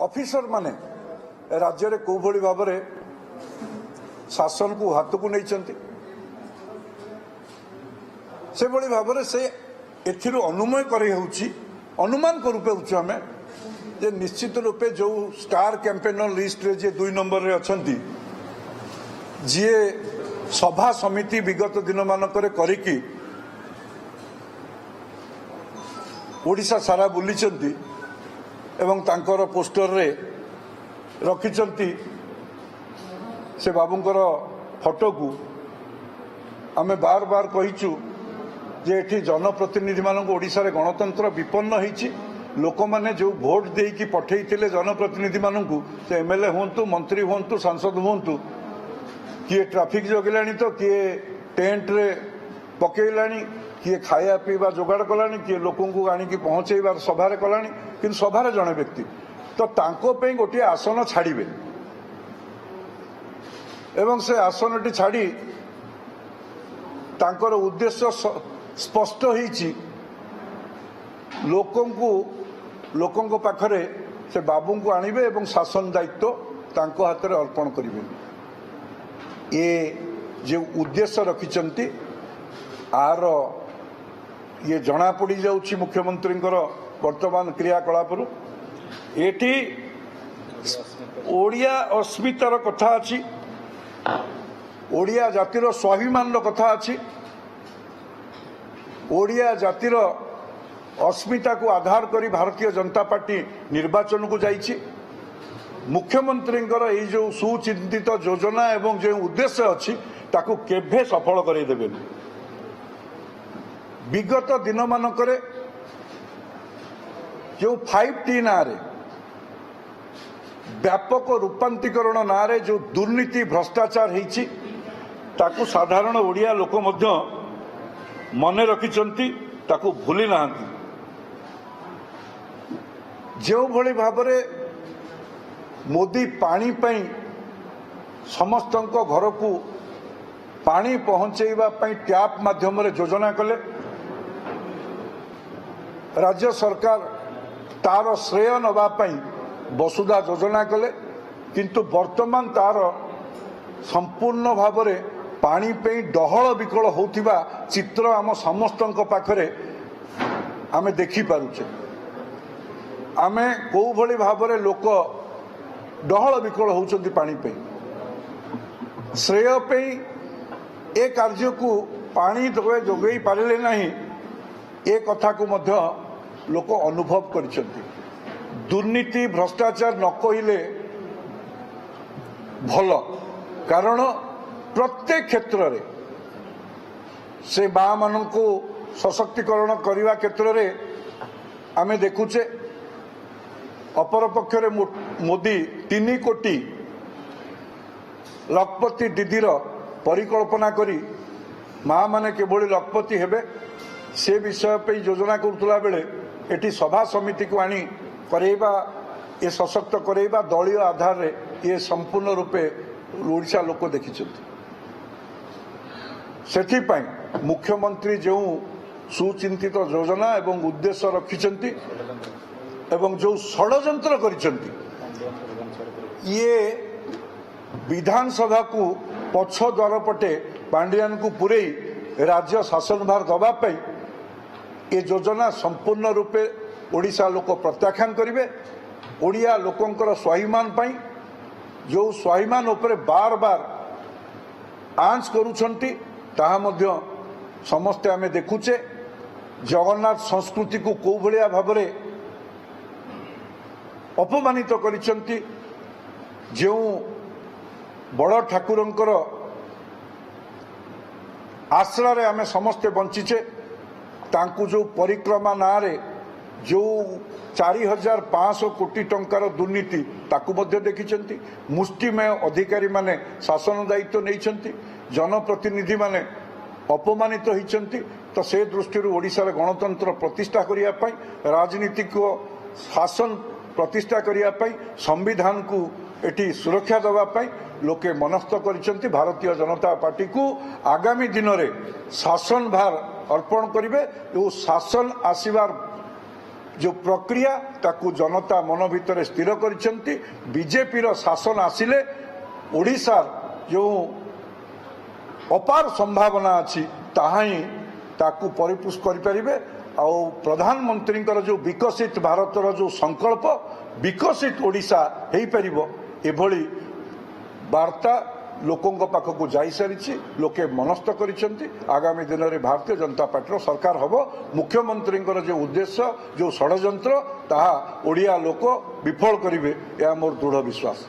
Officer माने राज्य रे को भली भाव में शासन को हाथ को नहीं से भली भाव में से एथिरु अनुमय करे अनुमान करूपे आम जे निश्चित रूपे जो स्टार कैंपेनर लिस्ट रे जे 2 नंबर रे अछंती जी सभा समिति विगत दिन मानक करिकी ओडिशा सारा बुलीचंती एवं तांकर पोस्टर रे रखिचंती से बाबूंकर फोटो को आमे बार बार कहिचु जे एठी जनप्रतिनिधि मानक ओडिशा रे गणतंत्र विपन्न होईची लोक माने जो भोट देकी पठेइथिले जनप्रतिनिधि मानकू से एमएलए होंतु मंत्री होंतु सांसद होंतु किए ट्रैफिक जगिलानी तो किए टेंट रे पकेइलानी किए खाया पीवा जोगाड़ कलानी किए लोकों को आनिकी पहुंचेबार सभारे कलानी किंतु सभारे जणे व्यक्ति तो तांको पे गोटे आसन छाड़िबे एवं से आसनटी छाड़ी तांकर उद्देश्य स्पष्ट होईची लोकों को पाखरे से बाबू को आनिबे एवं शासन दायित्व तांको हाथ रे अर्पण करिबे ये जो उद्देश्य रखिचंती आर ये जना पड़ी जाउची मुख्यमंत्री वर्तमान क्रियाकलाप एटी ओडिया अस्मितार कथा अच्छी ओडिया जातिर स्वाभिमान कथा अच्छी ओडिया जातिर अस्मिता को आधार करी भारतीय जनता पार्टी निर्वाचन को जाइछि मुख्यमंत्री ये जो सुचिंतित योजना एवं जो उद्देश्य अच्छी ताकू केभे सफल करदेवे विगत दिन मानक जो 5T ना व्यापक रूपांतरीकरण ना जो दुर्नीति भ्रष्टाचार होईची ताकू साधारण ओडिया लोक मध्य मने रखिचंती ताकू भूली नाहंती जो भली भाबरे मोदी पानी पई समस्त घर को पानी पहुंचेबा पई टैप माध्यम रे योजना कले राज्य सरकार तार श्रेय नवा पई वसुधा योजना कले किंतु वर्तमान तार संपूर्ण भाव में पानी पे डहल विकल होतिबा चित्र आम समस्त पाखरे आम देखि पारुचे आमे को भली भाव में लोक डहल विकल होउचंती पानी पे श्रेय पे ए कार्य को पानी जोगई पारे नहीं ए कथा को मध्य लोक अनुभव करिसेंती दुर्नीति भ्रष्टाचार न कहिले भल कारण प्रत्येक क्षेत्र रे से माँ मान को सशक्तिकरण करने क्षेत्र रे आमे देखुचे अपर पक्षरे मोदी 3 कोटी लखपति दीदीर परिकल्पना करी माँ माने केवल लखपति हेबे से विषय पे योजना करुला बेले एटी सभा समिति को आनी करेबा ये सशक्त करेबा दलीय आधार रे ये संपूर्ण रूपे ओडिशा लोक देखिछथि सेथिपाई मुख्यमंत्री जो सुचिंतित योजना एवं उद्देश्य रखिछंती एवं जो षड्यंत्र करिछंती ये विधानसभा को पछ द्वार पटे पांडियान को पुरई राज्य शासन भार दवाई ये योजना संपूर्ण रूपे ओडिशा लोक प्रत्याख्यान करेंगे ओडिया लोकंकर स्वाभिमान पाई जो स्वाभिमान उपरे बार बार आंच करुछंती ताहा मध्य समस्ते आमे देखुचे जगन्नाथ संस्कृति को को भलिया भाबरे अपमानित करिछंती जो बड़ ठाकुरंकर आश्रा रे आमे समस्ते बंचीचे तांकु जो परिक्रमा ना रे जो 4500 कोटी टंकार दुर्नीति ताकु मध्य देखिछंती मुष्टिमय अधिकारी माने शासन दायित्व नहीं जनप्रतिनिधि माने अपमानित होइछंती तो से दृष्टि ओडिशा रे गणतंत्र प्रतिष्ठा करिया पई राजनीतिक शासन प्रतिष्ठा करिया पई संविधान को एटी सुरक्षा देवा पई लोके मनस्थ करिसेंती भारतीय जनता पार्टी को आगामी दिन में शासन भार अर्पण करिवे। शासन आसीबार जो प्रक्रिया ताकू जनता मन भितर स्थिर करिसेंती बीजेपी शासन आसिले ओडिशार जो अपार संभावना अच्छी ताहा ही ताकू परिपुष्ट करें आउ प्रधानमंत्री जो विकसित भारतर जो संकल्प विकसित ओडिशा हो पार एभली वार्ता लोकों पाखक जा सारी लोके मनस्थ करिसेंती आगामी दिन में भारतीय जनता पार्टी सरकार हम मुख्यमंत्री जो उद्देश्य जो षड्यंत्र ताहा ओडिया लोक विफल करेंगे यह मोर दृढ़ विश्वास।